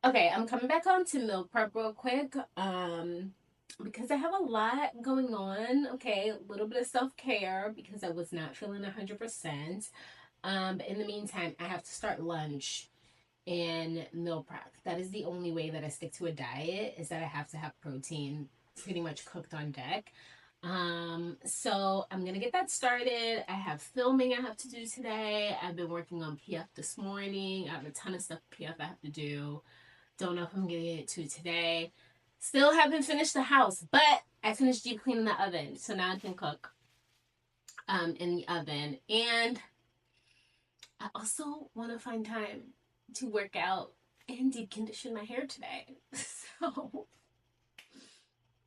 Okay, I'm coming back on to meal prep real quick. Because I have a lot going on. Okay, a little bit of self-care because I was not feeling 100%. But in the meantime, I have to start lunch and meal prep. That is the only way that I stick to a diet, is that I have to have protein pretty much cooked on deck. So I'm gonna get that started. I have filming I have to do today. I've been working on PF this morning. I have a ton of stuff PF I have to do. Don't know if I'm gonna get to today. Still haven't finished the house, but I finished deep cleaning the oven, so now I can cook in the oven. And I also want to find time to work out and deep condition my hair today. So,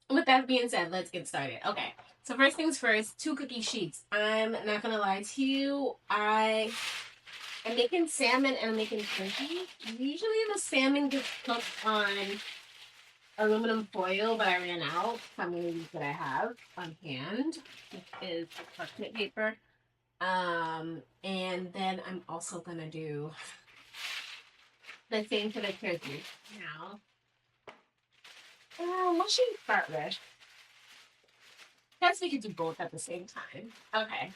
with that being said, let's get started. Okay, so first things first, two cookie sheets. I'm not gonna lie to you, I'm making salmon and I'm making turkey. Usually the salmon gets cooked on aluminum foil, but I ran out. So I'm gonna use what I have on hand, which is parchment paper. And then I'm also gonna do the same for the turkey. Now, what should we start with? Guess we could do both at the same time. Okay.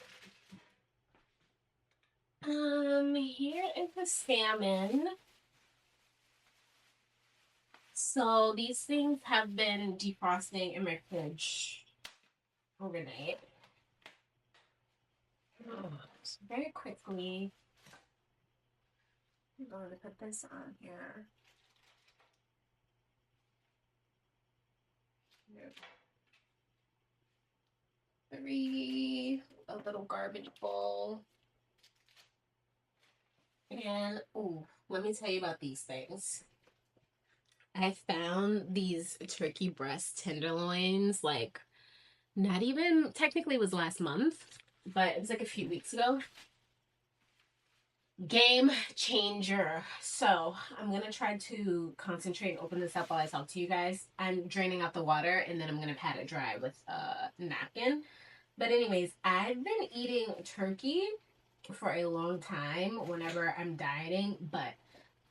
Here is the salmon. So these things have been defrosting in my fridge overnight. So very quickly, I'm going to put this on here. Three, a little garbage bowl. And, ooh, let me tell you about these things. I found these turkey breast tenderloins, like, not even, technically it was last month, but it was like a few weeks ago. Game changer. So I'm gonna try to concentrate and open this up while I talk to you guys. I'm draining out the water and then I'm gonna pat it dry with a napkin. But anyways, I've been eating turkey for a long time whenever I'm dieting, but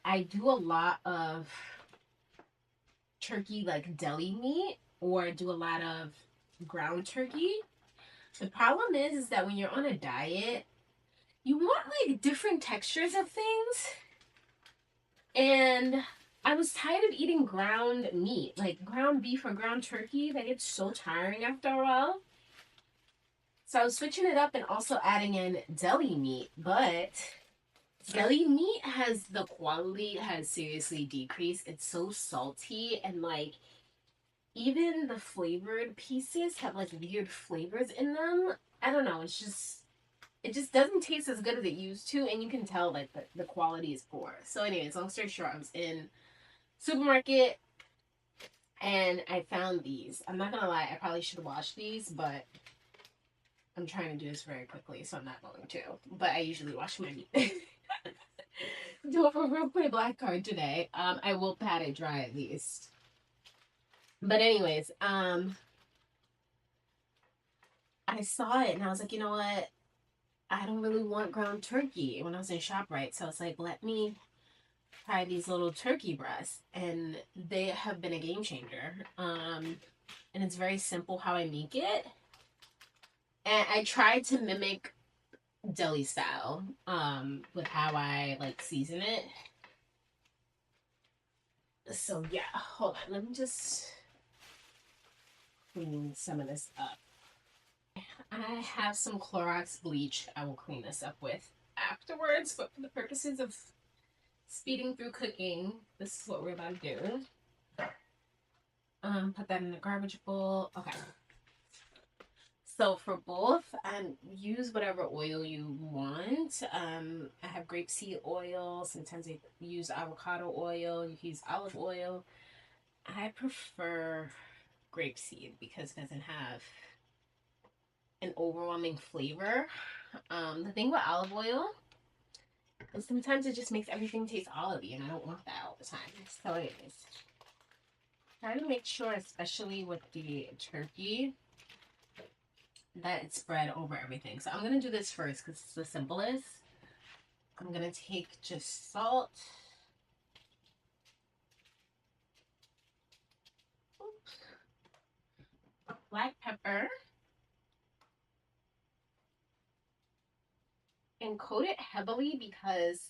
I do a lot of turkey like deli meat or do a lot of ground turkey. The problem is that when you're on a diet, you want like different textures of things. And I was tired of eating ground meat, like ground beef or ground turkey. That gets so tiring after a while. So I was switching it up and also adding in deli meat, but deli meat has the quality has seriously decreased. It's so salty and like even the flavored pieces have like weird flavors in them. I don't know, it just doesn't taste as good as it used to, and you can tell like the quality is poor. So anyways, long story short, I was in supermarket and I found these. I'm not gonna lie, I probably should wash these, but I'm trying to do this very quickly, so I'm not going to. But I usually wash my meat. Do a real quick black card today. I will pat it dry at least. But anyways, I saw it and I was like, you know what? I don't really want ground turkey when I was in ShopRite. So I was like, let me try these little turkey breasts. And they have been a game changer. And it's very simple how I make it. And I tried to mimic deli style with how I like season it. So yeah, hold on. Let me just clean some of this up. I have some Clorox bleach I will clean this up with afterwards, but for the purposes of speeding through cooking, this is what we're about to do. Put that in the garbage bowl. Okay. So for both, use whatever oil you want. I have grapeseed oil. Sometimes I use avocado oil. You can use olive oil. I prefer grapeseed because it doesn't have an overwhelming flavor. The thing with olive oil is sometimes it just makes everything taste olivey, and I don't want that all the time. So anyways, try to make sure, especially with the turkey, that it's spread over everything. So I'm gonna do this first because it's the simplest. I'm gonna take just salt. black pepper and coat it heavily because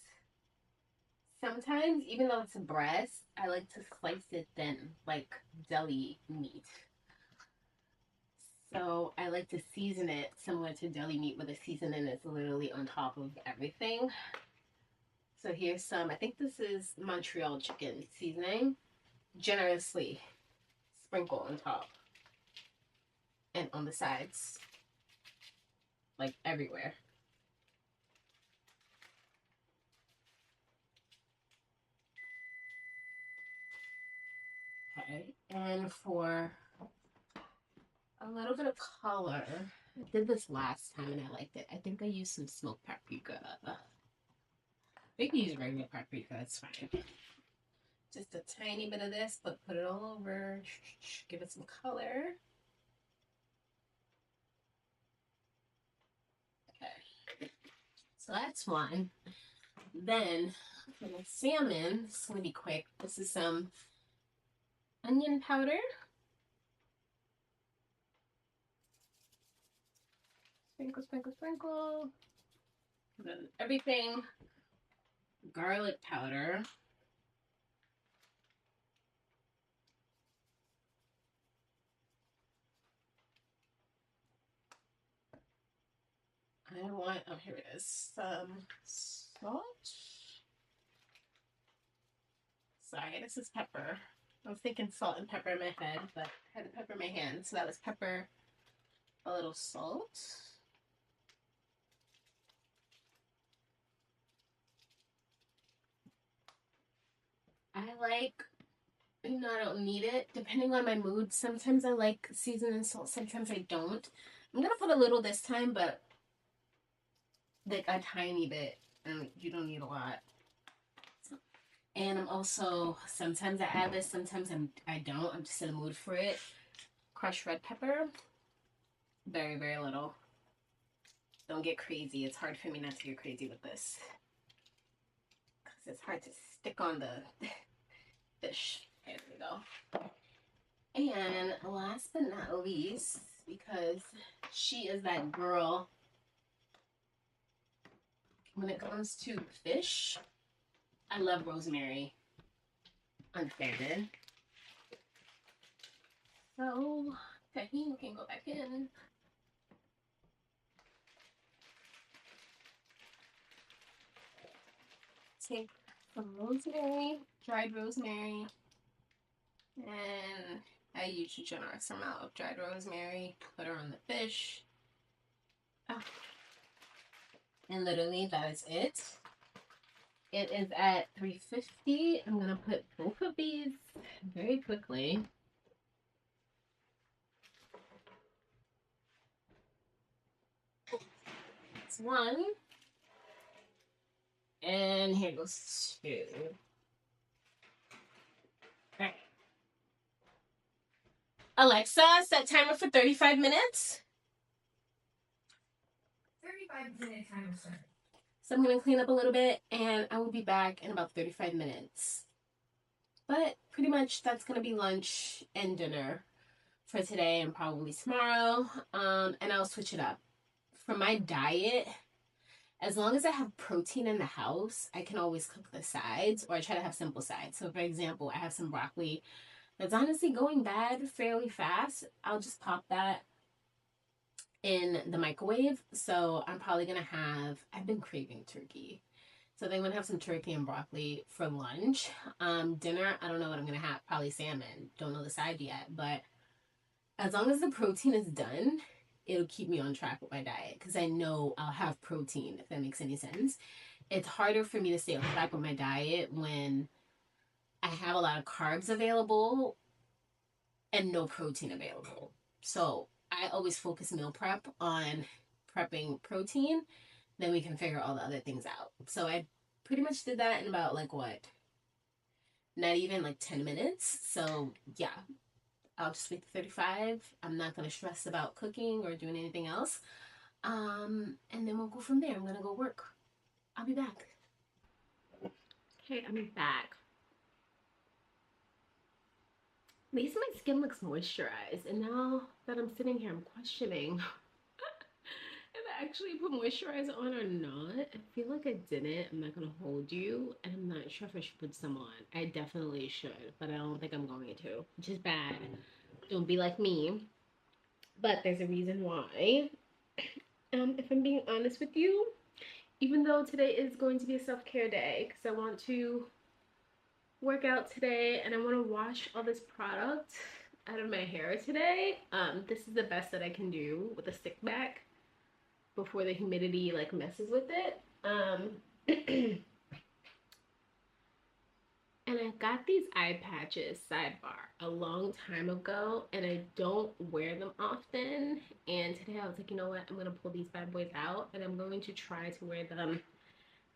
sometimes, even though it's a breast, I like to slice it thin, like deli meat. So I like to season it similar to deli meat, where the seasoning is literally on top of everything. So here's some, I think this is Montreal chicken seasoning. Generously sprinkle on top and on the sides, like everywhere. Okay, and for a little bit of color, I did this last time and I liked it. I think I used some smoked paprika. You can use regular paprika, it's fine. Just a tiny bit of this, but put it all over. Give it some color. Okay, so that's one. Then for the salmon, it's gonna be quick. This is some onion powder. Sprinkle, sprinkle, sprinkle. And then everything. Garlic powder. I want, oh, here it is. Some salt. Sorry, this is pepper. I was thinking salt and pepper in my head, but I had the pepper in my hand. So that was pepper, a little salt. I like, you know, I don't need it. Depending on my mood, sometimes I like seasoning salt, sometimes I don't. I'm gonna put a little this time, but like a tiny bit. And you don't need a lot. And I'm also, sometimes I add this, sometimes I don't. I'm just in the mood for it. Crushed red pepper. Very, very little. Don't get crazy. It's hard for me not to get crazy with this. Because it's hard to stick on the fish. There we go. And last but not least, because she is that girl when it comes to fish, I love rosemary. Unstandard. So, Tahini can go back in. Take some rosemary, dried rosemary, and I use a generous amount of dried rosemary. Put her on the fish. Oh. And literally, that is it. It is at 350. I'm gonna put both of these very quickly. It's one. And here goes two. All right. Alexa, set timer for 35 minutes. 35-minute timer started. So I'm going to clean up a little bit and I will be back in about 35 minutes. But pretty much that's going to be lunch and dinner for today and probably tomorrow. And I'll switch it up. For my diet, as long as I have protein in the house, I can always cook the sides, or I try to have simple sides. So for example, I have some broccoli that's honestly going bad fairly fast. I'll just pop that in the microwave. So I'm probably gonna have, I've been craving turkey. So then I'm gonna have some turkey and broccoli for lunch. Dinner, I don't know what I'm gonna have, probably salmon. Don't know the side yet, but as long as the protein is done, it'll keep me on track with my diet because I know I'll have protein, if that makes any sense. It's harder for me to stay on track with my diet when I have a lot of carbs available and no protein available. So I always focus meal prep on prepping protein, then we can figure all the other things out. So I pretty much did that in about like what? Not even like 10 minutes. So yeah, I'll just wait to 35. I'm not going to stress about cooking or doing anything else. And then we'll go from there. I'm going to go work. I'll be back. Okay, I'm back. At least my skin looks moisturized. And now that I'm sitting here, I'm questioning if I actually put moisturizer on or not. I feel like I didn't. I'm not gonna hold you, and I'm not sure if I should put some on. I definitely should, but I don't think I'm going to, which is bad. Don't be like me. But there's a reason why. If I'm being honest with you, even though today is going to be a self-care day, because I want to work out today and I want to wash all this product out of my hair today. This is the best that I can do with a stick back before the humidity like messes with it. And I got these eye patches, sidebar, a long time ago, and I don't wear them often. And today I was like, you know what? I'm gonna pull these bad boys out, and I'm going to try to wear them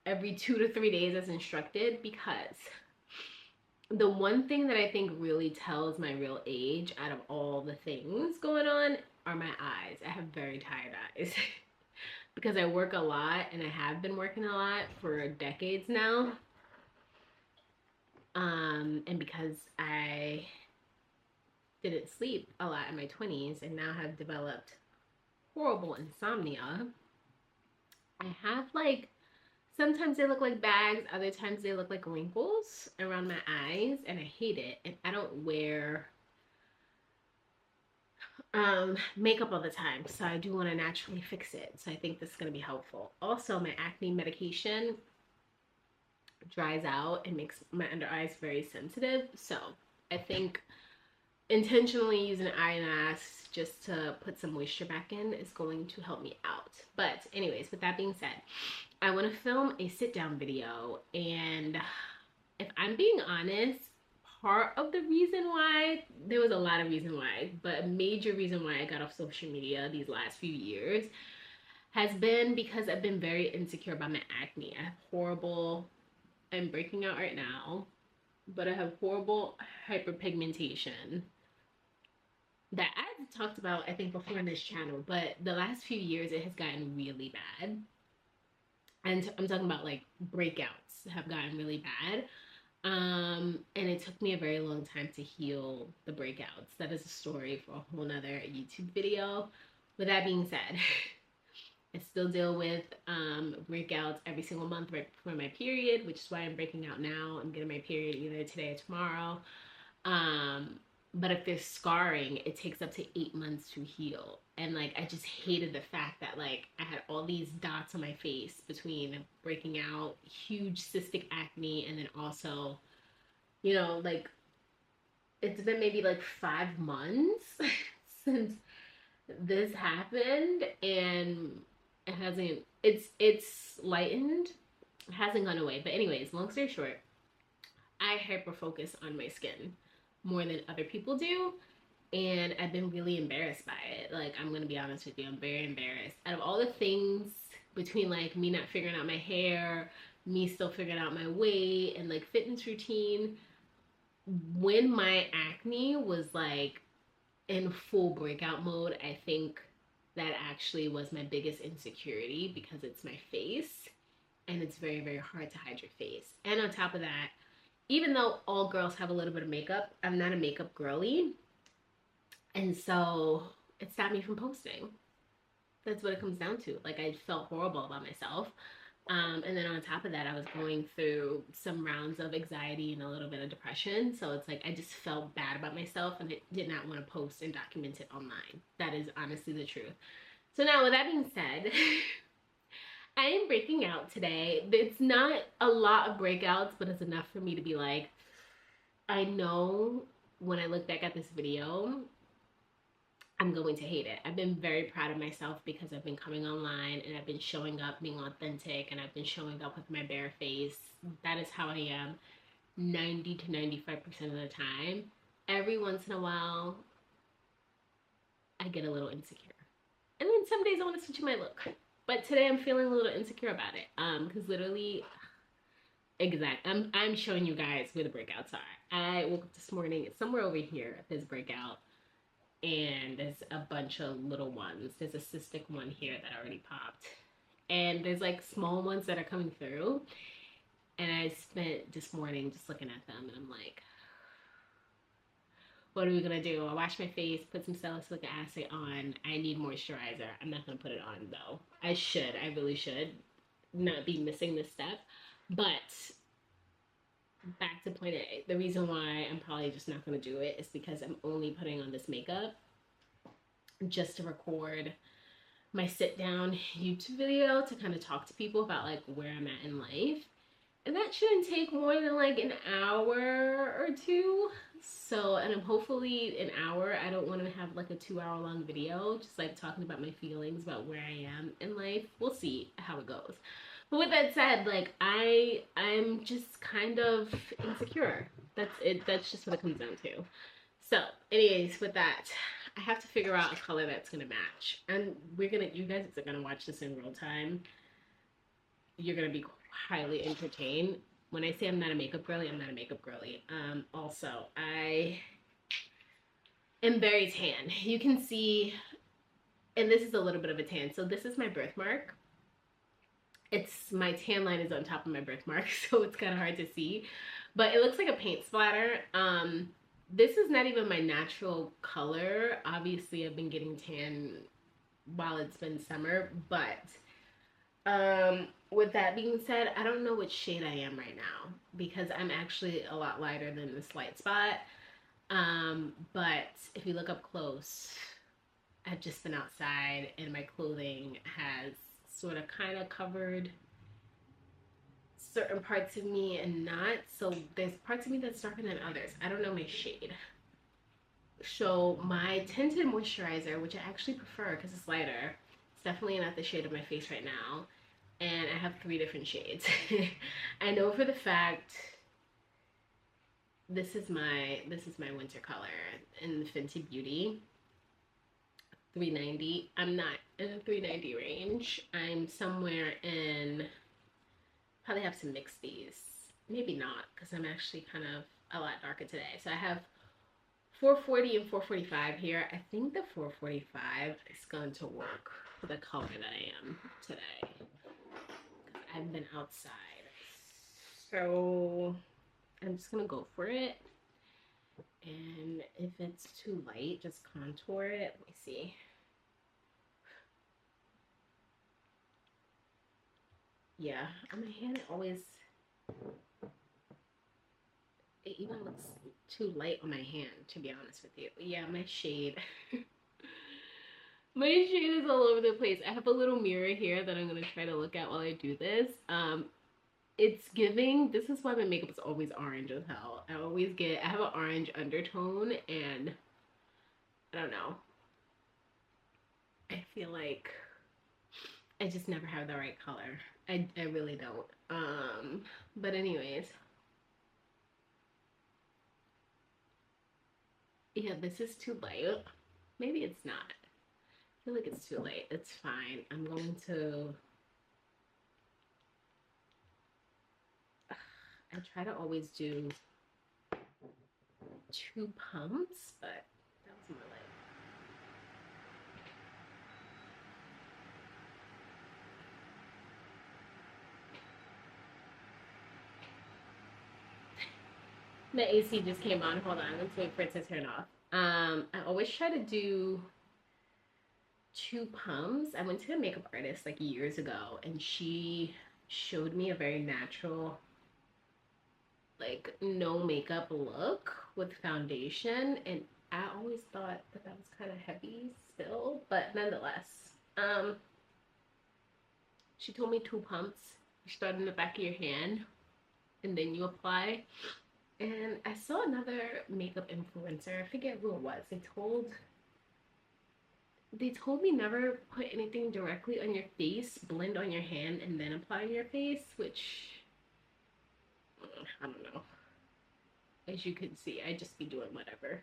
every 2 to 3 days as instructed, because the one thing that I think really tells my real age out of all the things going on are my eyes. I have very tired eyes because I work a lot, and I have been working a lot for decades now. And because I didn't sleep a lot in my 20s and now have developed horrible insomnia, I have like, sometimes they look like bags, other times they look like wrinkles around my eyes, and I hate it. And I don't wear makeup all the time, so I do want to naturally fix it. So I think this is going to be helpful. Also, my acne medication dries out and makes my under eyes very sensitive, so I think intentionally using an eye mask just to put some moisture back in is going to help me out. But anyways, with that being said, I want to film a sit down video, and if I'm being honest, part of the reason why, there was a lot of reason why, but a major reason why I got off social media these last few years has been because I've been very insecure about my acne. I have horrible, I'm breaking out right now, but I have horrible hyperpigmentation that I've talked about, I think, before on this channel, but the last few years it has gotten really bad. And I'm talking about like breakouts have gotten really bad. And it took me a very long time to heal the breakouts. That is a story for a whole nother YouTube video. With that being said, I still deal with breakouts every single month right before my period, which is why I'm breaking out now. I'm getting my period either today or tomorrow. But if there's scarring, it takes up to 8 months to heal. And like, I just hated the fact that like I had all these dots on my face between breaking out, huge cystic acne, and then also, you know, like it's been maybe like 5 months since this happened, and it hasn't, it's lightened, it hasn't gone away. But anyways, long story short, I hyper focus on my skin more than other people do, and I've been really embarrassed by it. Like, I'm gonna be honest with you, I'm very embarrassed. Out of all the things, between like me not figuring out my hair, me still figuring out my weight, and like fitness routine, when my acne was like in full breakout mode, I think that actually was my biggest insecurity, because it's my face and it's very, very hard to hide your face. And on top of that, even though all girls have a little bit of makeup, I'm not a makeup girly. And so it stopped me from posting. That's what it comes down to. Like, I felt horrible about myself. And then on top of that, I was going through some rounds of anxiety and a little bit of depression. So it's like I just felt bad about myself, and I did not want to post and document it online. That is honestly the truth. So now, with that being said, I am breaking out today. It's not a lot of breakouts, but it's enough for me to be like, I know when I look back at this video, I'm going to hate it. I've been very proud of myself because I've been coming online and I've been showing up being authentic, and I've been showing up with my bare face. That is how I am 90 to 95% of the time. Every once in a while, I get a little insecure. And then some days I want to switch my look. But today I'm feeling a little insecure about it. Because literally, I'm showing you guys where the breakouts are. I woke up this morning, it's somewhere over here, this breakout. And there's a bunch of little ones. There's a cystic one here that already popped. And there's like small ones that are coming through. And I spent this morning just looking at them, and I'm like, what are we gonna do? I wash my face, put some salicylic acid on. I need moisturizer. I'm not gonna put it on though. I should. I really should not be missing this step. But back to point A, the reason why I'm probably just not gonna do it is because I'm only putting on this makeup just to record my sit down YouTube video to kind of talk to people about like where I'm at in life. And that shouldn't take more than like an hour or two. So, and I'm hopefully an hour. I don't want to have like a 2 hour long video, just like talking about my feelings about where I am in life. We'll see how it goes. But with that said, like I'm just kind of insecure. That's it. That's just what it comes down to. So, anyways, with that, I have to figure out a color that's gonna match. And you guys are gonna watch this in real time. You're gonna be highly entertained. When I say I'm not a makeup girly, I'm not a makeup girly. Also, I am very tan. You can see, and this is a little bit of a tan. So this is my birthmark. My tan line is on top of my birthmark, so it's kind of hard to see. But it looks like a paint splatter. This is not even my natural color. Obviously, I've been getting tan while it's been summer, but with that being said, I don't know which shade I am right now because I'm actually a lot lighter than this light spot. But if you look up close, I've just been outside and my clothing has sort of kind of covered certain parts of me and not. So there's parts of me that's darker than others. I don't know my shade. So my tinted moisturizer, which I actually prefer because it's lighter, it's definitely not the shade of my face right now. And I have 3 different shades. I know for the fact this is my winter color in the Fenty Beauty 390. I'm not in the 390 range. I'm somewhere in, probably have some mixed these. Maybe not, because I'm actually kind of a lot darker today. So I have 440 and 445 here. I think the 445 is going to work for the color that I am today. I've been outside. So I'm just gonna go for it. And if it's too light, just contour it. Let me see. Yeah, on my hand it even looks too light on my hand, to be honest with you. Yeah, my shade. My shade is all over the place. I have a little mirror here that I'm going to try to look at while I do this. It's giving, this is why my makeup is always orange as hell. I have an orange undertone and I don't know. I feel like I just never have the right color. I really don't. But anyways. Yeah, this is too light. Maybe it's not. I feel like it's too late. It's fine. I'm going to... I try to always do 2 pumps, but that was more like... The AC just came on. Hold on. Let's wait for it to turn off. I always try to do 2 pumps. I went to a makeup artist like years ago and she showed me a very natural, like no makeup look with foundation, and I always thought that was kind of heavy still, but nonetheless, she told me 2 pumps. You start in the back of your hand and then you apply. And I saw another makeup influencer, I forget who it was, they told me never put anything directly on your face, blend on your hand, and then apply on your face, which, I don't know. As you can see, I just be doing whatever.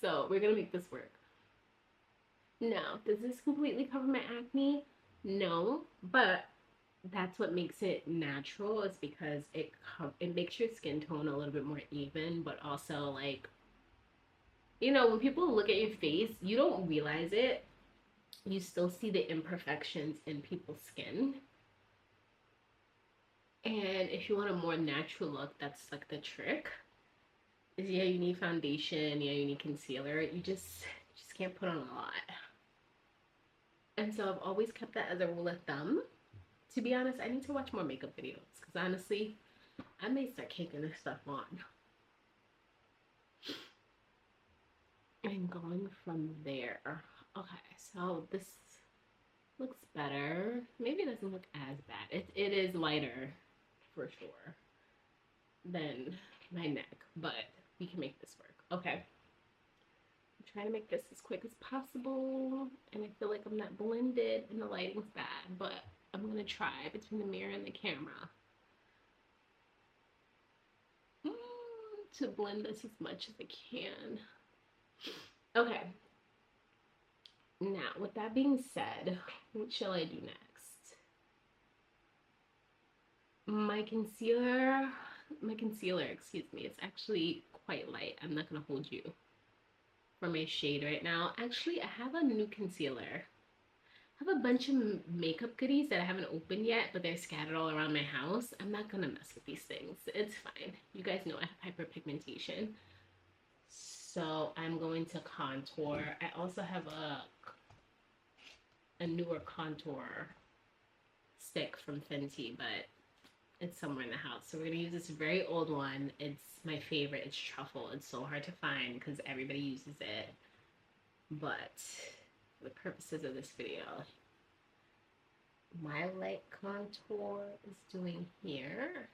So, we're gonna make this work. Now, does this completely cover my acne? No, but that's what makes it natural, is because it makes your skin tone a little bit more even, but also like, you know, when people look at your face, you don't realize it. You still see the imperfections in people's skin. And if you want a more natural look, that's like the trick. is, yeah, you need foundation, yeah, you need concealer. You just can't put on a lot. And so I've always kept that as a rule of thumb. To be honest, I need to watch more makeup videos because honestly, I may start caking this stuff on. And going from there. Okay, so this looks better. Maybe it doesn't look as bad. It is lighter for sure than my neck, but we can make this work. Okay. I'm trying to make this as quick as possible, and I feel like I'm not blended and the lighting's bad, but I'm gonna try between the mirror and the camera to blend this as much as I can. Okay. Now, with that being said, what shall I do next? My concealer, excuse me, it's actually quite light. I'm not gonna hold you for my shade right now. Actually, I have a new concealer. I have a bunch of makeup goodies that I haven't opened yet, but they're scattered all around my house. I'm not gonna mess with these things. It's fine. You guys know I have hyperpigmentation. So I'm going to contour. I also have a newer contour stick from Fenty, but it's somewhere in the house. So we're gonna use this very old one. It's my favorite. It's truffle. It's so hard to find because everybody uses it. But for the purposes of this video, my light contour is doing here.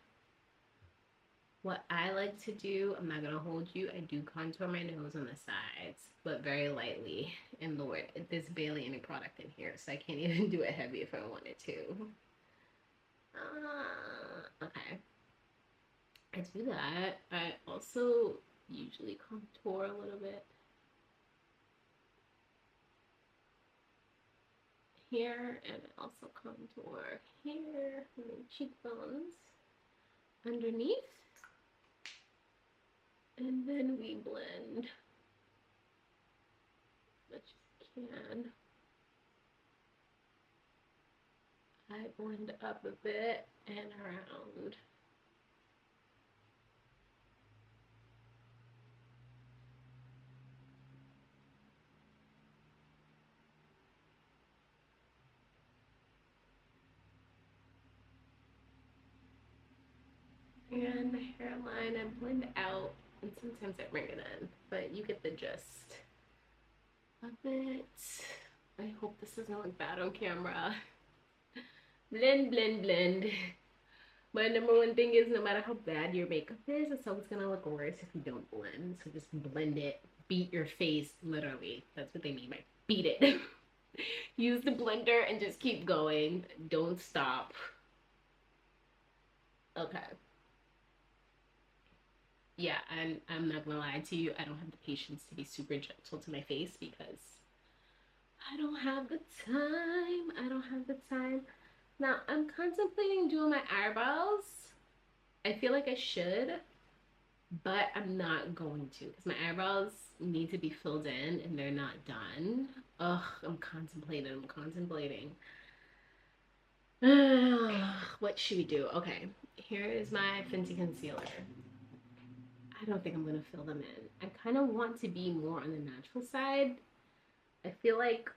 What I like to do, I'm not gonna hold you, I do contour my nose on the sides, but very lightly. And Lord, there's barely any product in here, so I can't even do it heavy if I wanted to. Okay. I do that. I also usually contour a little bit here, and I also contour here, and then cheekbones underneath. And then we blend as much as we can. I blend up a bit and around. And the hairline I blend out, and sometimes I bring it in, but you get the gist of it. I hope this doesn't look bad on camera. Blend, blend, blend. My number one thing is no matter how bad your makeup is, it's always gonna look worse if you don't blend. So just blend it. Beat your face, literally. That's what they mean by beat it. Use the blender and just keep going. Don't stop. Okay. Yeah, I'm not gonna lie to you. I don't have the patience to be super gentle to my face because I don't have the time. I don't have the time. Now, I'm contemplating doing my eyebrows. I feel like I should, but I'm not going to because my eyebrows need to be filled in and they're not done. Ugh, I'm contemplating. What should we do? Okay, here is my Fenty concealer. I don't think I'm gonna fill them in. I kind of want to be more on the natural side. I feel like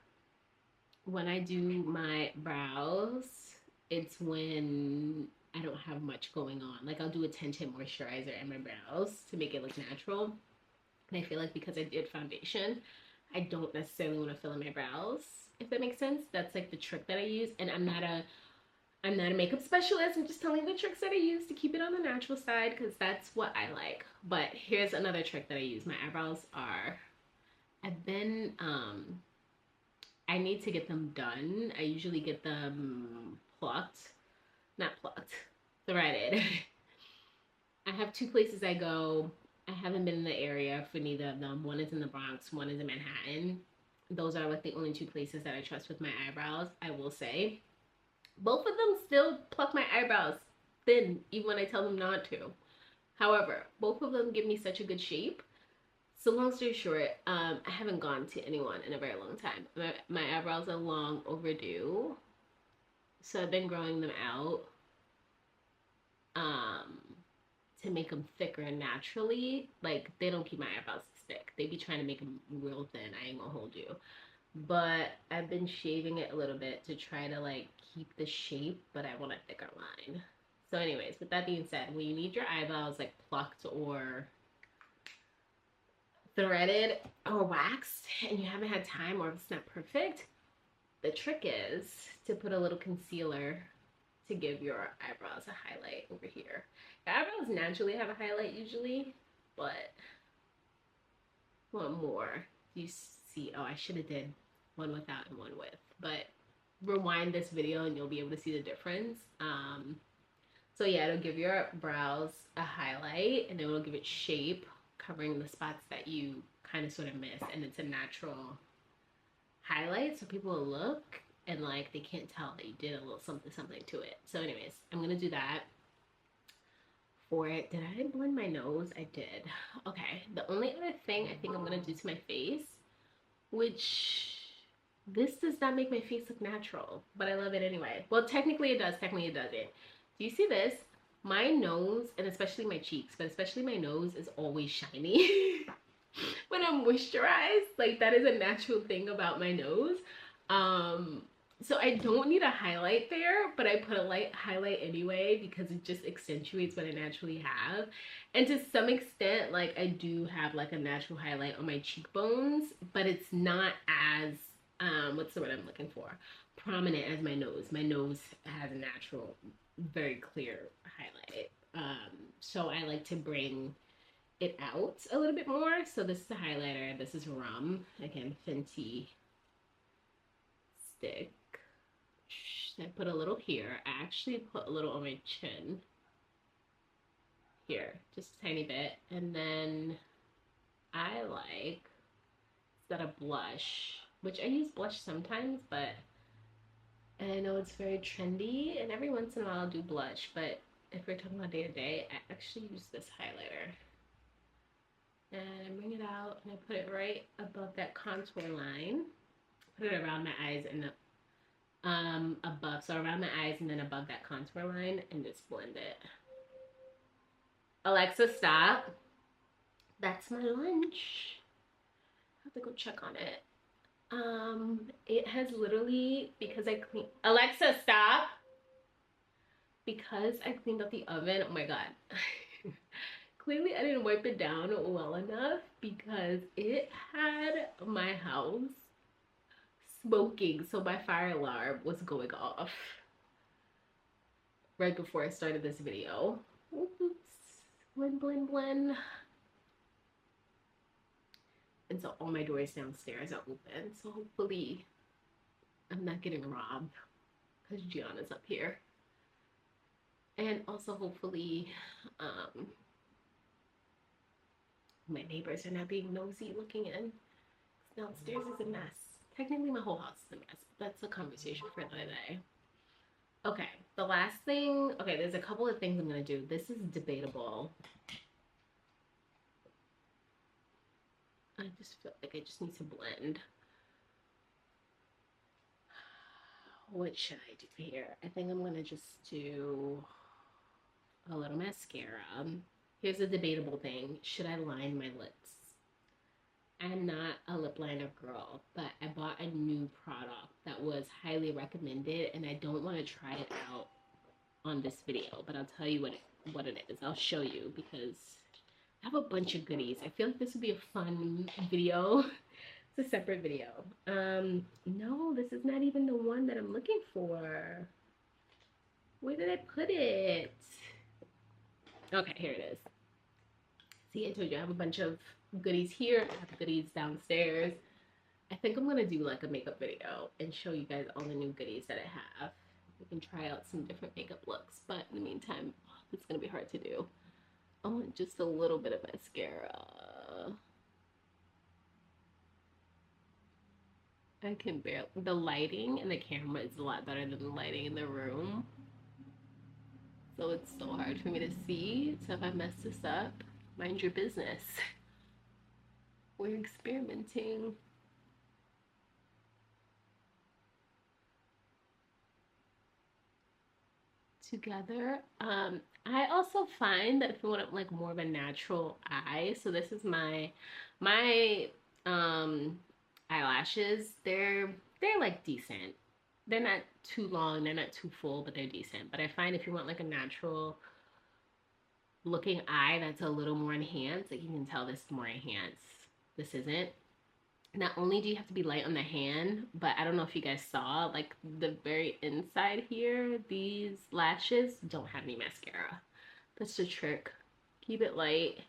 when I do my brows, it's when I don't have much going on. Like I'll do a tinted moisturizer in my brows to make it look natural. And I feel like because I did foundation, I don't necessarily want to fill in my brows. If that makes sense. That's like the trick that I use. And I'm not a makeup specialist. I'm just telling you the tricks that I use to keep it on the natural side because that's what I like. But here's another trick that I use. My eyebrows are, I've been, I need to get them done. I usually get them threaded. I have two places I go. I haven't been in the area for neither of them. One is in the Bronx, one is in Manhattan. Those are like the only two places that I trust with my eyebrows, I will say. Both of them still pluck my eyebrows thin, even when I tell them not to. However, both of them give me such a good shape. So long story short, I haven't gone to anyone in a very long time. My eyebrows are long overdue. So I've been growing them out to make them thicker naturally. Like, they don't keep my eyebrows thick. They be trying to make them real thin. I ain't gonna hold you. But I've been shaving it a little bit to try to like keep the shape, but I want a thicker line. So anyways, with that being said, when you need your eyebrows like plucked or threaded or waxed and you haven't had time or if it's not perfect, the trick is to put a little concealer to give your eyebrows a highlight over here. Your eyebrows naturally have a highlight usually, but want more. You see, oh, I should have did one without and one with, but rewind this video and you'll be able to see the difference. So yeah, it'll give your brows a highlight and it will give it shape, covering the spots that you kind of sort of miss, and it's a natural highlight, so people will look and like they can't tell that you did a little something to it. So anyways, I'm gonna do that for it. Did I blend my nose? I did. Okay, the only other thing I think I'm gonna do to my face, which this does not make my face look natural, but I love it anyway. Well, technically it does, technically it doesn't. Do you see this? My nose, and especially my cheeks, but especially my nose, is always shiny when I'm moisturized. Like, that is a natural thing about my nose. So I don't need a highlight there, but I put a light highlight anyway because it just accentuates what I naturally have. And to some extent, like, I do have like a natural highlight on my cheekbones, but it's not as what's the word I'm looking for, prominent as my nose. My nose has a natural, very clear highlight. So I like to bring it out a little bit more. So this is a highlighter. This is Rum. Again, Fenty stick. I put a little here. I actually put a little on my chin. Here, just a tiny bit. And then I like, is that a blush? Which I use blush sometimes, but I know it's very trendy. And every once in a while I'll do blush. But if we're talking about day to day, I actually use this highlighter. And I bring it out and I put it right above that contour line. Put it around my eyes and above, so around my eyes and then above that contour line, and just blend it. Alexa, stop. That's my lunch. I have to go check on it. It has literally, because I clean. Alexa, stop. Because I cleaned up the oven. Oh my god. Clearly, I didn't wipe it down well enough because it had my house smoking, so my fire alarm was going off right before I started this video. Oops. Blend, blend, blend. And so all my doors downstairs are open, so hopefully I'm not getting robbed because Gianna's up here. And also hopefully my neighbors are not being nosy looking in. Downstairs is a mess. Technically my whole house is a mess, but that's a conversation for another day. Okay, the last thing, okay, there's a couple of things I'm gonna do. This is debatable. I just feel like I just need to blend. What should I do here? I think I'm gonna just do a little mascara. Here's a debatable thing. Should I line my lips? I'm not a lip liner girl, but I bought a new product that was highly recommended, and I don't want to try it out on this video, but I'll tell you what it is. I'll show you because I have a bunch of goodies. I feel like this would be a fun video. It's a separate video. No, this is not even the one that I'm looking for. Where did I put it? Okay, here it is. See, I told you I have a bunch of goodies here. I have goodies downstairs. I think I'm gonna do like a makeup video and show you guys all the new goodies that I have. We can try out some different makeup looks, but in the meantime, it's gonna be hard to do. I want just a little bit of mascara. I can barely, the lighting in the camera is a lot better than the lighting in the room. So it's so hard for me to see. So if I mess this up, mind your business. We're experimenting. Together. I also find that if you want like more of a natural eye, so this is my um eyelashes. They're like decent. They're not too long, they're not too full, but they're decent. But I find if you want like a natural looking eye that's a little more enhanced, like you can tell this is more enhanced. This isn't. Not only do you have to be light on the hand, but I don't know if you guys saw, like the very inside here, these lashes don't have any mascara. That's the trick. Keep it light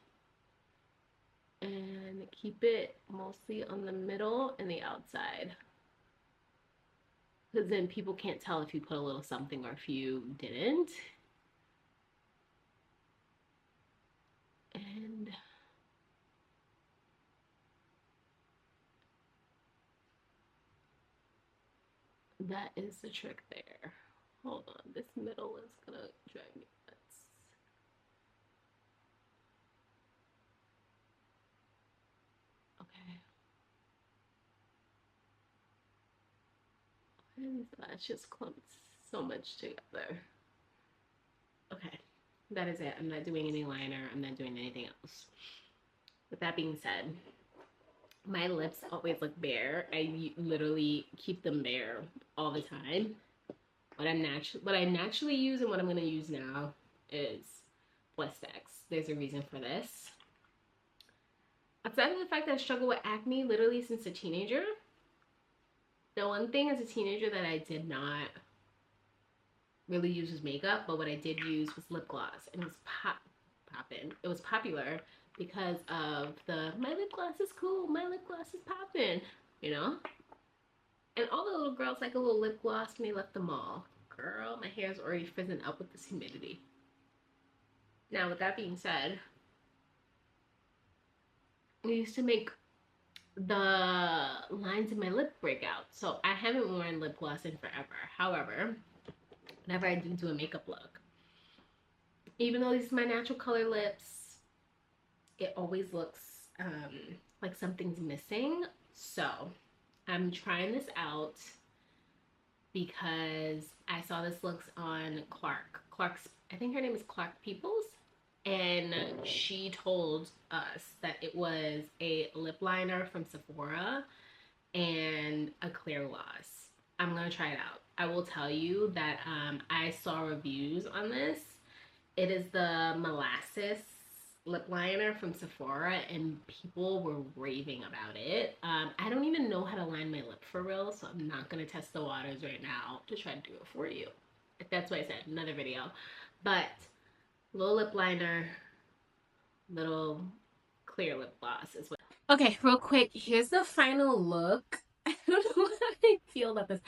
and keep it mostly on the middle and the outside. Because then people can't tell if you put a little something or if you didn't. And that is the trick there. Hold on, this middle is gonna drive me nuts. Okay. And these lashes clumped so much together. Okay, that is it. I'm not doing any liner. I'm not doing anything else. With that being said, my lips always look bare. I literally keep them bare all the time. What I naturally use and what I'm gonna use now is Blistex. There's a reason for this. Outside of the fact that I struggle with acne literally since a teenager, the one thing as a teenager that I did not really use was makeup, but what I did use was lip gloss, and it was popping. It was popular because of the my lip gloss is cool, my lip gloss is popping, you know. And all the little girls like a little lip gloss, and they left the mall. Girl, my hair's already frizzing up with this humidity. Now, with that being said, I used to make the lines in my lip break out, so I haven't worn lip gloss in forever. However, whenever I do a makeup look, even though these are my natural color lips, it always looks like something's missing. So I'm trying this out because I saw this looks on Clark's, I think her name is Clark Peoples, and she told us that it was a lip liner from Sephora and a clear gloss. I'm gonna try it out. I will tell you that I saw reviews on this. It is the molasses lip liner from Sephora, and people were raving about it. I don't even know how to line my lip for real, so I'm not gonna test the waters right now to try to do it for you. That's what I said, another video. But little lip liner, little clear lip gloss as well. Okay, real quick, here's the final look. I don't know how I feel about this.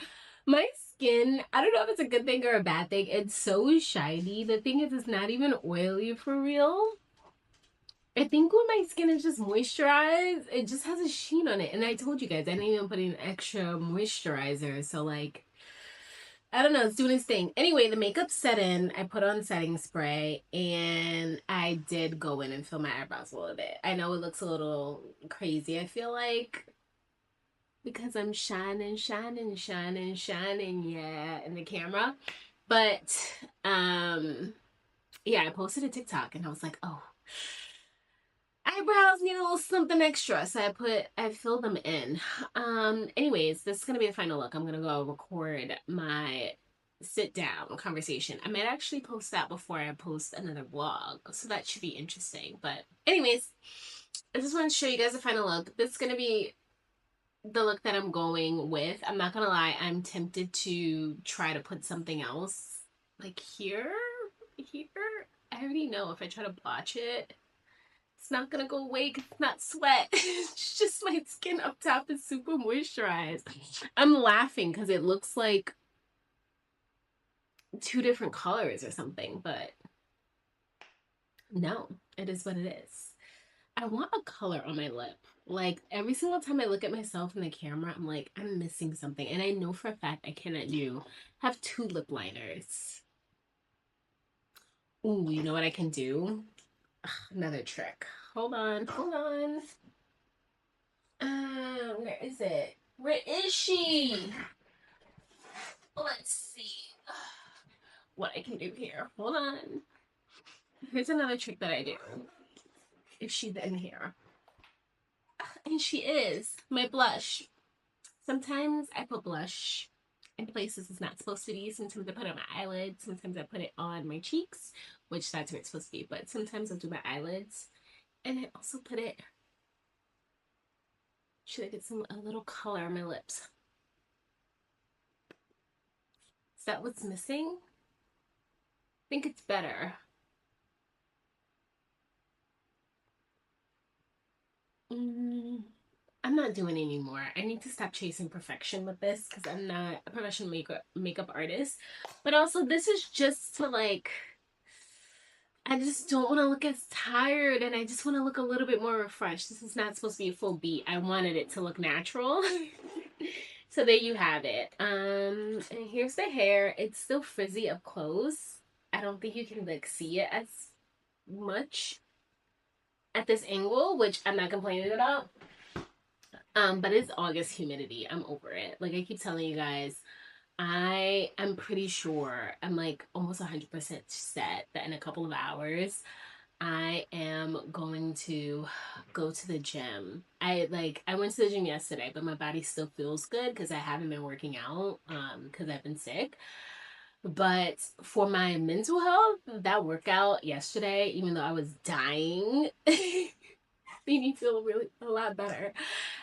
My skin, I don't know if it's a good thing or a bad thing. It's so shiny. The thing is, it's not even oily for real. I think when my skin is just moisturized, it just has a sheen on it. And I told you guys, I didn't even put in extra moisturizer. So, like, I don't know, it's doing its thing. Anyway, the makeup set in. I put on setting spray, and I did go in and fill my eyebrows a little bit. I know it looks a little crazy, I feel like, because I'm shining, shining, shining, shining, yeah, in the camera. But, yeah, I posted a TikTok, and I was like, oh, eyebrows need a little something extra, so I filled them in. Anyways, this is gonna be the final look. I'm gonna go record my sit down conversation. I might actually post that before I post another vlog, so that should be interesting. But anyways, I just want to show you guys the final look. This is gonna be the look that I'm going with. I'm not gonna lie, I'm tempted to try to put something else like here. I already know if I try to blotch it, it's not gonna go away because it's not sweat. It's just my skin up top is super moisturized. I'm laughing because it looks like two different colors or something, but no, it is what it is. I want a color on my lip. Like every single time I look at myself in the camera, I'm like, I'm missing something. And I know for a fact I cannot have two lip liners. Ooh, you know what I can do? Ugh, another trick. Hold on, hold on. Where is it? Where is she? Let's see what I can do here. Hold on. Here's another trick that I do. If she's in here. And she is. My blush. Sometimes I put blush in places it's not supposed to be. Sometimes I put it on my eyelids. Sometimes I put it on my cheeks, which that's where it's supposed to be. But sometimes I'll do my eyelids. And I also put it, should I get a little color on my lips? Is that what's missing? I think it's better. I'm not doing it anymore. I need to stop chasing perfection with this because I'm not a professional makeup artist. But also, this is just to like, I just don't want to look as tired and I just want to look a little bit more refreshed. This is not supposed to be a full beat. I wanted it to look natural. So there you have it. And here's the hair. It's still frizzy up close. I don't think you can like see it as much at this angle, which I'm not complaining about. But it's August humidity. I'm over it. Like I keep telling you guys, I am pretty sure I'm like almost 100% set that in a couple of hours I am going to go to the gym. I went to the gym yesterday, but my body still feels good because I haven't been working out because I've been sick. But for my mental health, that workout yesterday, even though I was dying, made me feel really a lot better.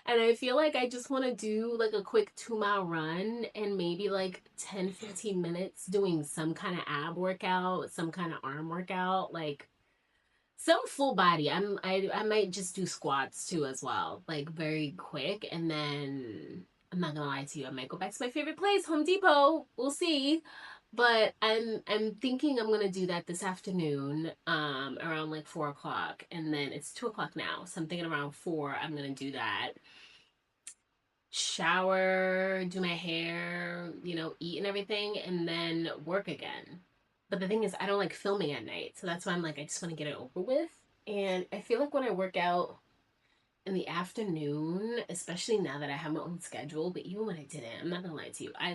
And I feel like I just want to do like a quick 2 mile run and maybe like 10-15 minutes doing some kind of ab workout, some kind of arm workout, like some full body. I might just do squats too as well, like very quick. And then I'm not gonna lie to you, I might go back to my favorite place, Home Depot. We'll see. But I'm thinking I'm gonna do that this afternoon, around like 4 o'clock, and then it's 2 o'clock now, so I'm thinking around 4 I'm gonna do that. Shower, do my hair, eat and everything, and then work again. But the thing is, I don't like filming at night, so that's why I'm like, I just want to get it over with. And I feel like when I work out in the afternoon, especially now that I have my own schedule, but even when I didn't, I'm not gonna lie to you, I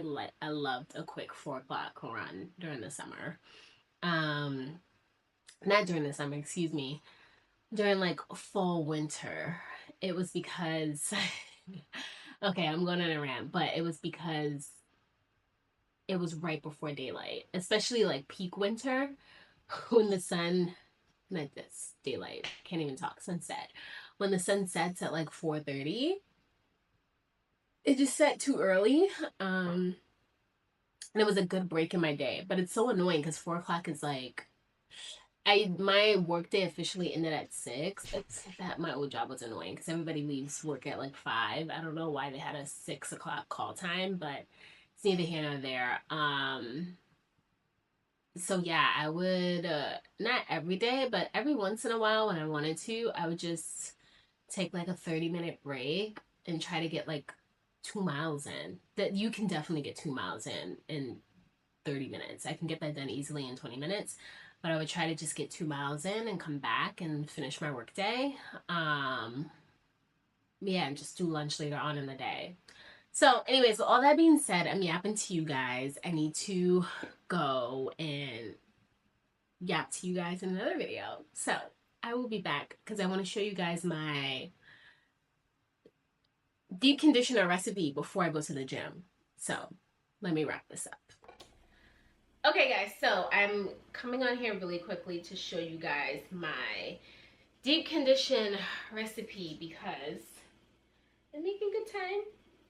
loved a quick 4 o'clock run during the summer. Um, Not during the summer, excuse me, during like fall winter. It was because okay, I'm going on a rant, but it was because it was right before daylight, especially like peak winter when the sun, not this daylight, can't even talk, sunset. When the sun sets at like 4:30, it just set too early. And it was a good break in my day, but it's so annoying because 4 o'clock is like, my work day officially ended at 6. It's that my old job was annoying because everybody leaves work at like 5. I don't know why they had a 6 o'clock call time, but it's neither here nor there. So yeah, I would not every day, but every once in a while when I wanted to, I would just take like a 30-minute break and try to get like 2 miles in. That you can definitely get 2 miles in 30 minutes. I can get that done easily in 20 minutes. But I would try to just get 2 miles in and come back and finish my work day. Yeah, and just do lunch later on in the day. So, anyways, with all that being said, I'm yapping to you guys. I need to go and yap to you guys in another video. So, I will be back because I want to show you guys my deep conditioner recipe before I go to the gym. So, let me wrap this up. Okay, guys, so I'm coming on here really quickly to show you guys my deep condition recipe because I'm making good time.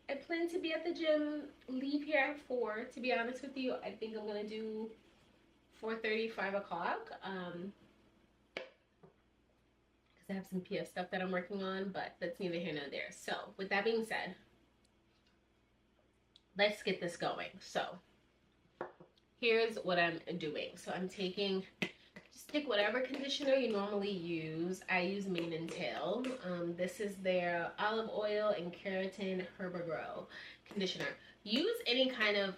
I plan to be at the gym, leave here at 4. To be honest with you, I think I'm going to do 4:30, 5 o'clock. Because I have some PF stuff that I'm working on, but that's neither here nor there. So, with that being said, let's get this going. So, here's what I'm doing. So, I'm taking, just take whatever conditioner you normally use. I use Mane and Tail. This is their olive oil and keratin Herbagrow conditioner. Use any kind of,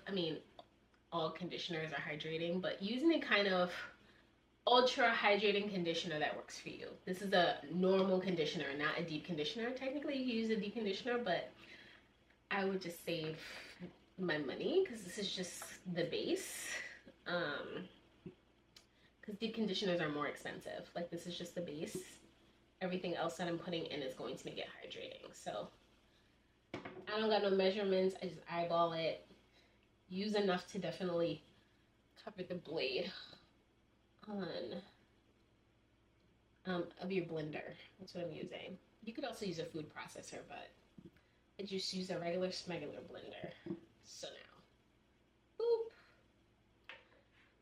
all conditioners are hydrating, but use any kind of ultra hydrating conditioner that works for you. This is a normal conditioner, not a deep conditioner. Technically, you can use a deep conditioner, but I would just save my money because this is just the base. Because because deep conditioners are more expensive. Like, this is just the base. Everything else that I'm putting in is going to make it hydrating. So I don't got no measurements. I just eyeball it. Use enough to definitely cover the blade on of your blender. That's what I'm using. You could also use a food processor, but I just use a regular smegular blender. So now, boop.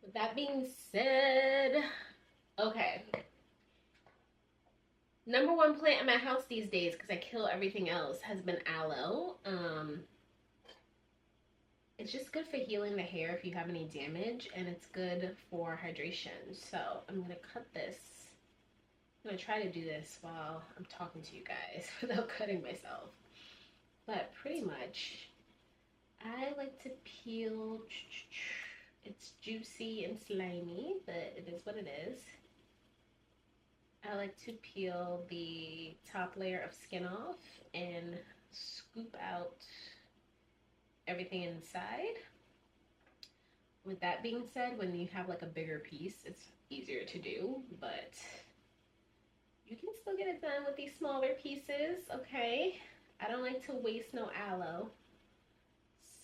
With that being said, okay. Number one plant in my house these days, because I kill everything else, has been aloe. It's just good for healing the hair if you have any damage, and it's good for hydration. So I'm gonna cut this. I'm gonna try to do this while I'm talking to you guys without cutting myself. But pretty much, I like to peel. It's juicy and slimy, but it is what it is. I like to peel the top layer of skin off and scoop out everything inside. With that being said, when you have like a bigger piece, it's easier to do, but you can still get it done with these smaller pieces, okay? I don't like to waste no aloe.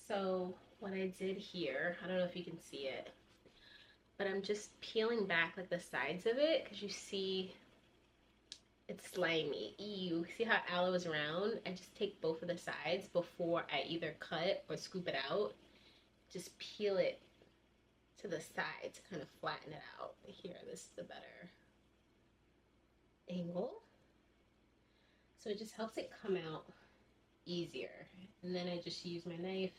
So what I did here, I don't know if you can see it, but I'm just peeling back like the sides of it because you see it's slimy. Ew. See how aloe is round? I just take both of the sides before I either cut or scoop it out. Just peel it to the side to kind of flatten it out. Here, this is a better angle. So it just helps it come out easier. And then I just use my knife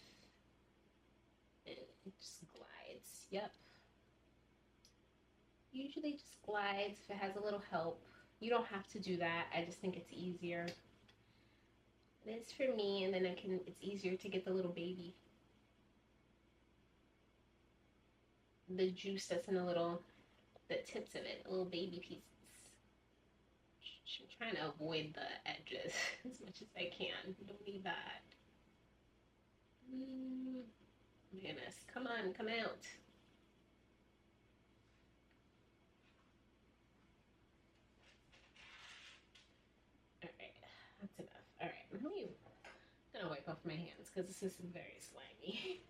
and it just glides. Yep. Usually just glides if it has a little help. You don't have to do that. I just think it's easier. It is for me, and then it's easier to get the little baby. The juice that's in the tips of it, the little baby pieces. I'm trying to avoid the edges as much as I can. You don't need that. Goodness, come on, come out. That's enough. All right, I'm gonna wipe off my hands because this is very slimy.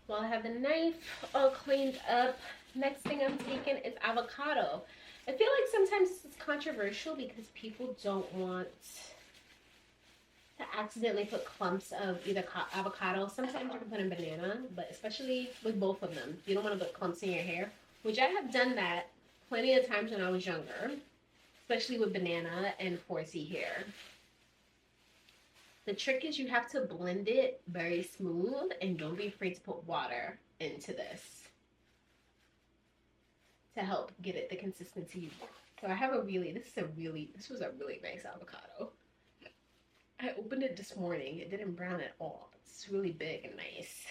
Well, I have the knife all cleaned up. Next thing I'm taking is avocado. I feel like sometimes it's controversial because people don't want to accidentally put clumps of either avocado. Sometimes you can put in banana, but especially with both of them, you don't want to put clumps in your hair, which I have done that plenty of times when I was younger, especially with banana and horsey hair. The trick is you have to blend it very smooth and don't be afraid to put water into this to help get it the consistency you want. So I have this was a really nice avocado. I opened it this morning. It didn't brown at all. It's really big and nice.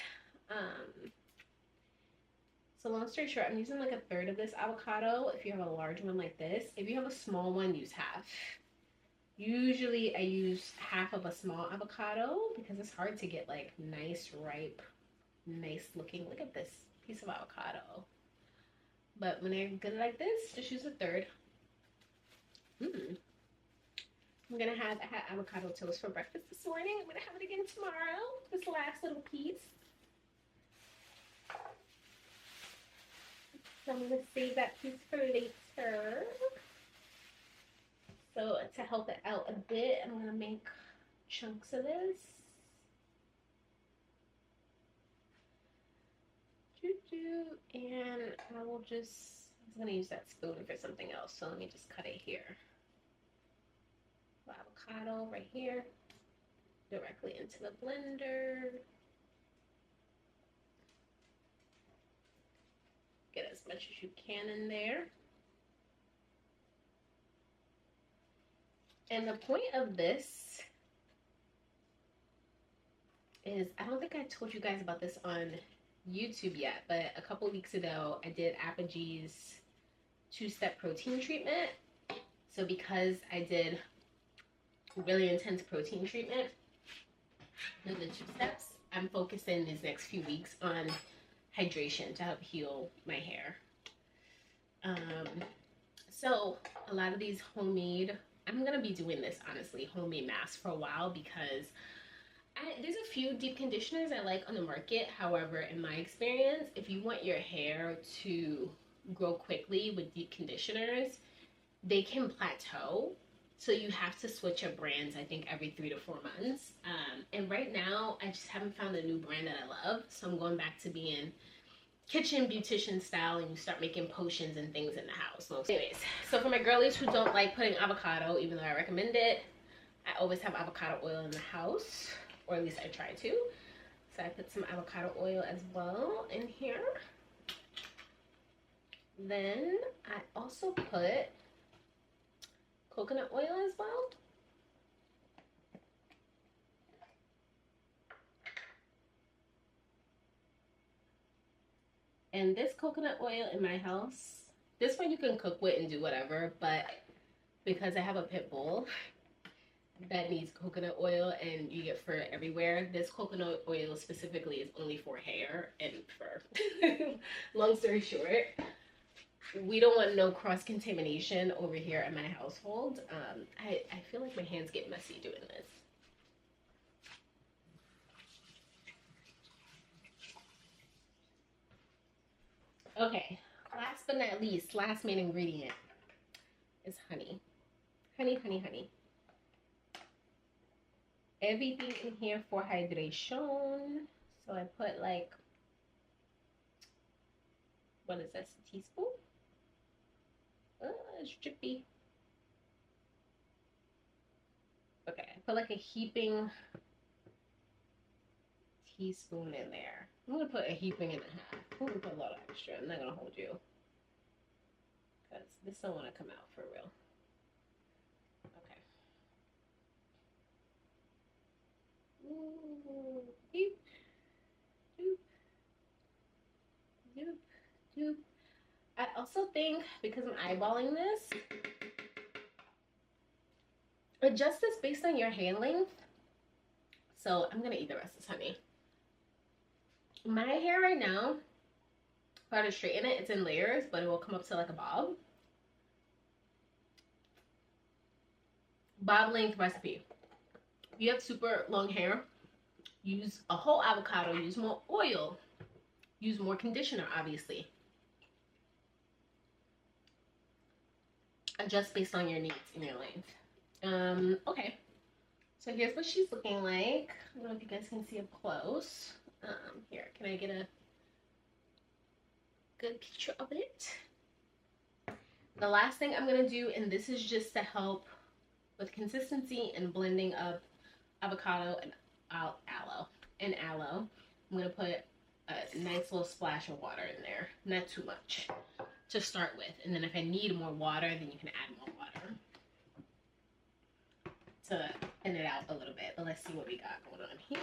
So long story short, I'm using like a third of this avocado if you have a large one like this. If you have a small one, use half. Usually I use half of a small avocado because it's hard to get like nice, ripe, nice looking. Look at this piece of avocado. But when they're good like this, just use a third. I had avocado toast for breakfast this morning. I'm gonna have it again tomorrow. This last little piece. So I'm gonna save that piece for later. So to help it out a bit, I'm gonna make chunks of this. And I was gonna use that spoon for something else, so let me just cut it here. Avocado right here, directly into the blender. Get as much as you can in there. And the point of this is, I don't think I told you guys about this on YouTube yet, but a couple weeks ago I did Apogee's 2-step protein treatment. So because I did really intense protein treatment with the 2 steps, I'm focusing these next few weeks on hydration to help heal my hair. Um, so a lot of these homemade, I'm gonna be doing this honestly, homemade masks for a while because there's a few deep conditioners I like on the market. However, in my experience, if you want your hair to grow quickly with deep conditioners, they can plateau. So you have to switch your brands, I think, every 3 to 4 months. And right now, I just haven't found a new brand that I love. So I'm going back to being kitchen beautician style, and you start making potions and things in the house. So anyways, so for my girlies who don't like putting avocado, even though I recommend it, I always have avocado oil in the house, or at least I try to. So I put some avocado oil as well in here. Then I also put coconut oil as well. And this coconut oil in my house, this one you can cook with and do whatever, but because I have a pit bull that needs coconut oil and you get fur everywhere, this coconut oil specifically is only for hair and fur. Long story short, we don't want no cross-contamination over here in my household. I feel like my hands get messy doing this. Okay, last but not least, last main ingredient is honey. Honey, honey, honey. Everything in here for hydration. So I put like, what is this, a teaspoon? It's drippy. Okay, I put like a heaping teaspoon in there. I'm gonna put a heaping and a half. I'm gonna put a lot of extra. I'm not gonna hold you, because this don't want to come out for real. Okay. Ooh, doop, doop, doop, doop. I also think, because I'm eyeballing this, adjust this based on your hand length. So I'm gonna eat the rest of this honey. My hair right now, if I were to straighten it, it's in layers, but it will come up to like a bob. Bob length recipe. If you have super long hair, use a whole avocado, use more oil, use more conditioner, obviously. Adjust based on your needs and your length. Okay. So here's what she's looking like. I don't know if you guys can see up close. Here, can I get a good picture of it? The last thing I'm gonna do, and this is just to help with consistency and blending up avocado and aloe. I'm gonna put a nice little splash of water in there, not too much to start with, and then if I need more water, then you can add more water to thin it out a little bit. But let's see what we got going on here.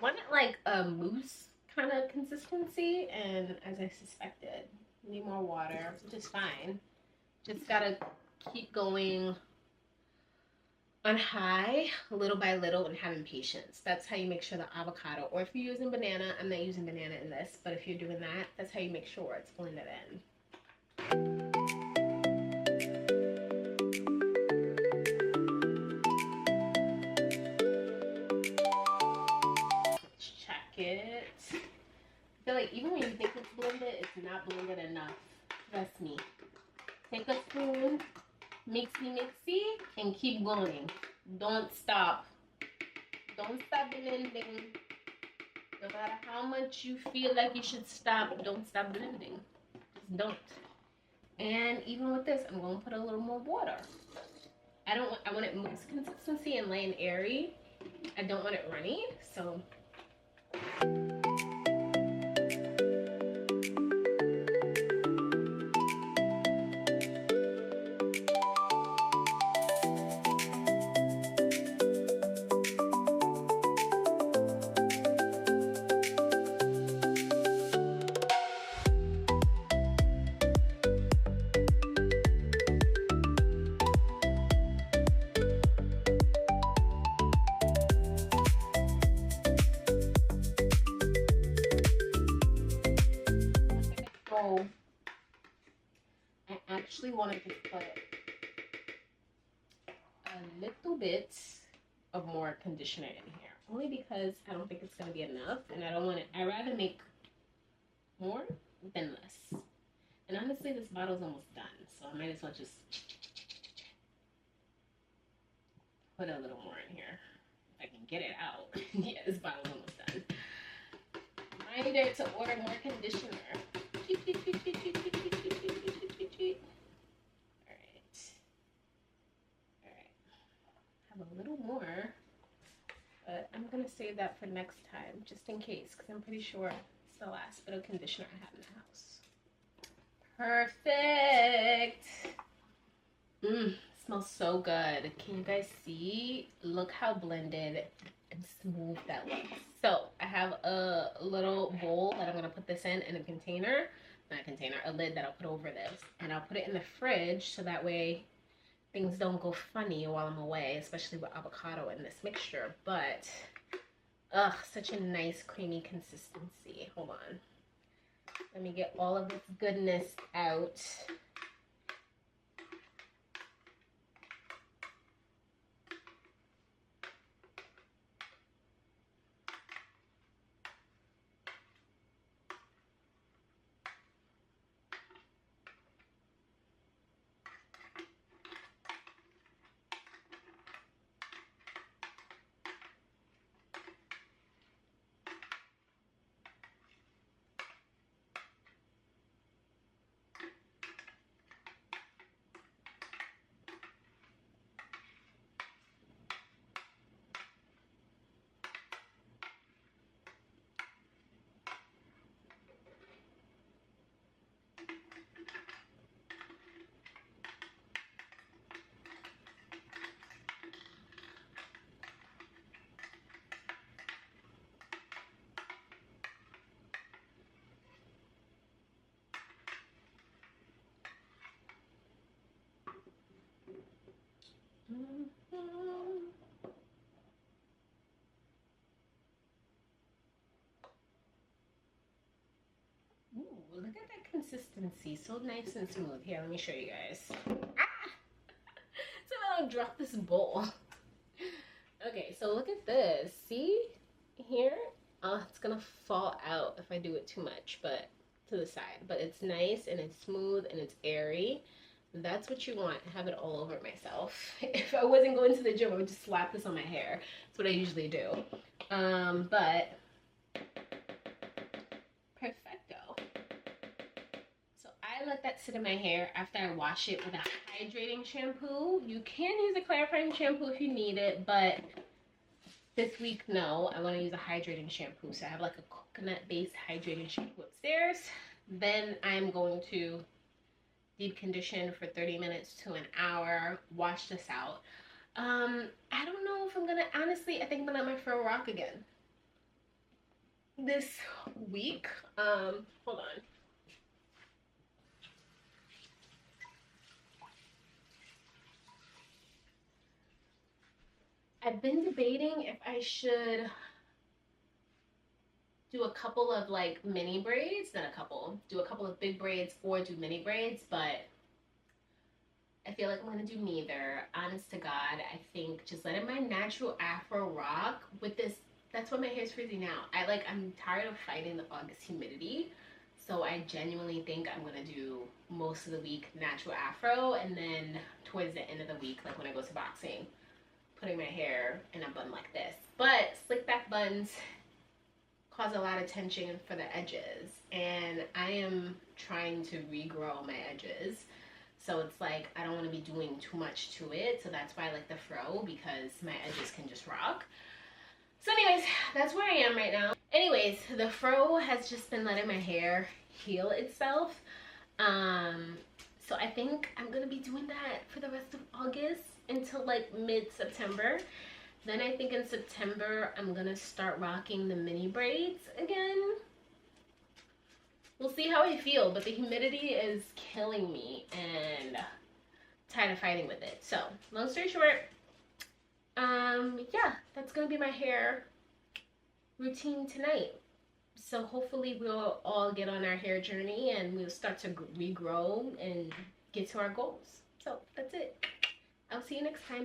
Want it like a mousse kind of consistency, and as I suspected, need more water, which is fine. Just gotta keep going on high, little by little, and having patience. That's how you make sure the avocado, or if you're using banana, I'm not using banana in this, but if you're doing that, that's how you make sure it's blended in. Let's check it. I feel like even when you think it's blended, it's not blended enough. Trust me. Take a spoon, mixy, and keep going. Don't stop. Don't stop blending. No matter how much you feel like you should stop, don't stop blending. Just don't. And even with this, I'm going to put a little more water. I want it mousse consistency and light and airy. I don't want it runny, so. actually want to just put a little bit of more conditioner in here, only because I don't think it's going to be enough, and I don't want it. I'd rather make more than less. And honestly, this bottle's almost done, so I might as well just put a little more in here if I can get it out. Yeah, this bottle's almost done. Reminder to order more conditioner. Have a little more, but I'm gonna save that for next time just in case, because I'm pretty sure it's the last bit of conditioner I have in the house. Perfect. Smells so good. Can you guys see? Look how blended and smooth that looks. So I have a little bowl that I'm gonna put this in a container, not a container, a lid that I'll put over this, and I'll put it in the fridge so that way things don't go funny while I'm away, especially with avocado in this mixture. But, ugh, such a nice creamy consistency. Hold on. Let me get all of this goodness out. Ooh, look at that consistency. So nice and smooth. Here, let me show you guys. Ah! So I don't drop this bowl. Okay, so look at this. See? Here? Oh, it's gonna fall out if I do it too much, but to the side. But it's nice and it's smooth and it's airy. That's what you want. Have it all over myself. If I wasn't going to the gym, I would just slap this on my hair. That's what I usually do. But perfecto. So I let that sit in my hair after I wash it with a hydrating shampoo. You can use a clarifying shampoo if you need it, but this week, no. I want to use a hydrating shampoo. So I have like a coconut-based hydrating shampoo upstairs. Then I'm going to deep condition for 30 minutes to an hour, wash this out. I don't know if I'm gonna, honestly, I think I'm gonna let my fro rock again this week. Hold on. I've been debating if I should do a couple of like mini braids, not a couple, do a couple of big braids or do mini braids, but I feel like I'm gonna do neither. Honest to God, I think just letting my natural afro rock with this, that's why my hair's frizzy now. I'm tired of fighting the August humidity. So I genuinely think I'm gonna do most of the week natural afro, and then towards the end of the week, like when I go to boxing, putting my hair in a bun like this. But slick back buns cause a lot of tension for the edges, and I am trying to regrow my edges. So it's like I don't want to be doing too much to it. So that's why I like the fro, because my edges can just rock. So anyways, that's where I am right now. Anyways, the fro has just been letting my hair heal itself. So I think I'm going to be doing that for the rest of August until like mid-September. Then I think in September, I'm going to start rocking the mini braids again. We'll see how I feel, but the humidity is killing me and tired of fighting with it. So, long story short, yeah, that's going to be my hair routine tonight. So hopefully we'll all get on our hair journey and we'll start to regrow and get to our goals. So that's it. I'll see you next time.